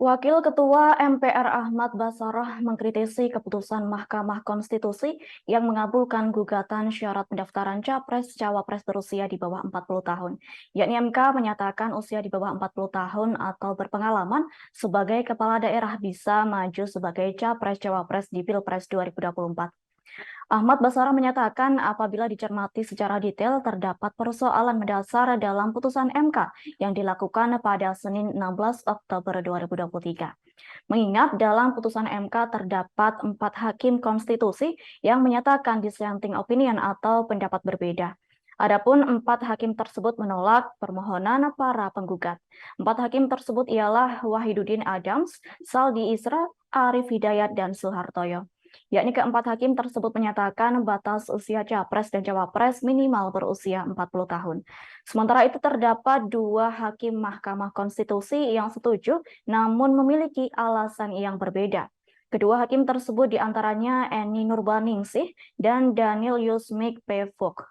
Wakil Ketua MPR Ahmad Basarah mengkritisi keputusan Mahkamah Konstitusi yang mengabulkan gugatan syarat pendaftaran Capres-Cawapres berusia di bawah 40 tahun. Yakni MK menyatakan usia di bawah 40 tahun atau berpengalaman sebagai kepala daerah bisa maju sebagai Capres-Cawapres di Pilpres 2024. Ahmad Basarah menyatakan apabila dicermati secara detail terdapat persoalan mendasar dalam putusan MK yang dilakukan pada Senin 16 Oktober 2023. Mengingat dalam putusan MK terdapat 4 hakim konstitusi yang menyatakan dissenting opinion atau pendapat berbeda. Adapun 4 hakim tersebut menolak permohonan para penggugat. 4 hakim tersebut ialah Wahidudin Adams, Saldi Isra, Arif Hidayat, dan Suhartoyo. Yakni keempat hakim tersebut menyatakan batas usia Capres dan Cawapres minimal berusia 40 tahun. Sementara itu terdapat 2 hakim Mahkamah Konstitusi yang setuju namun memiliki alasan yang berbeda. Kedua hakim tersebut diantaranya Eni Nurbaningsih dan Daniel Yusmik Pevok.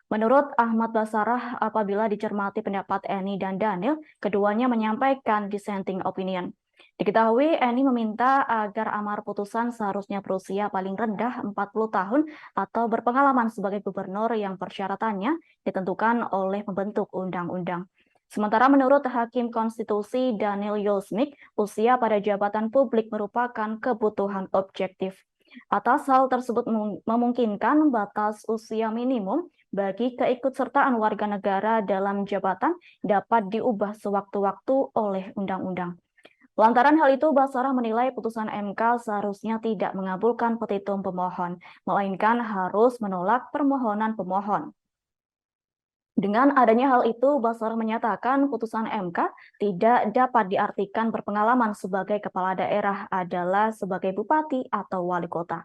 Menurut Ahmad Basarah, apabila dicermati pendapat Eni dan Daniel, keduanya menyampaikan dissenting opinion. Diketahui Eni meminta agar amar putusan seharusnya berusia paling rendah 40 tahun atau berpengalaman sebagai gubernur yang persyaratannya ditentukan oleh pembentuk undang-undang. Sementara menurut Hakim Konstitusi Daniel Yusmik, usia pada jabatan publik merupakan kebutuhan objektif. Atas hal tersebut memungkinkan batas usia minimum bagi keikutsertaan warga negara dalam jabatan dapat diubah sewaktu-waktu oleh undang-undang. Lantaran hal itu, Basarah menilai putusan MK seharusnya tidak mengabulkan petitum pemohon, melainkan harus menolak permohonan pemohon. Dengan adanya hal itu, Basarah menyatakan putusan MK tidak dapat diartikan berpengalaman sebagai kepala daerah adalah sebagai bupati atau wali kota.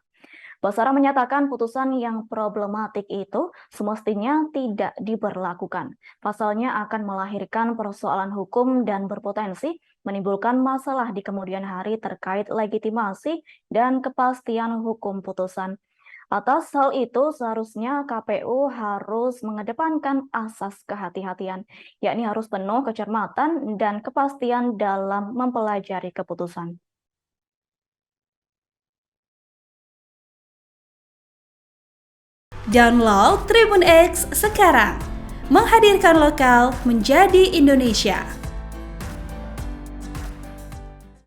Basarah menyatakan putusan yang problematik itu semestinya tidak diberlakukan. Pasalnya akan melahirkan persoalan hukum dan berpotensi menimbulkan masalah di kemudian hari terkait legitimasi dan kepastian hukum putusan. Atas hal itu, seharusnya KPU harus mengedepankan asas kehati-hatian, yakni harus penuh kecermatan dan kepastian dalam mempelajari keputusan. Download Tribun X sekarang, menghadirkan lokal menjadi Indonesia.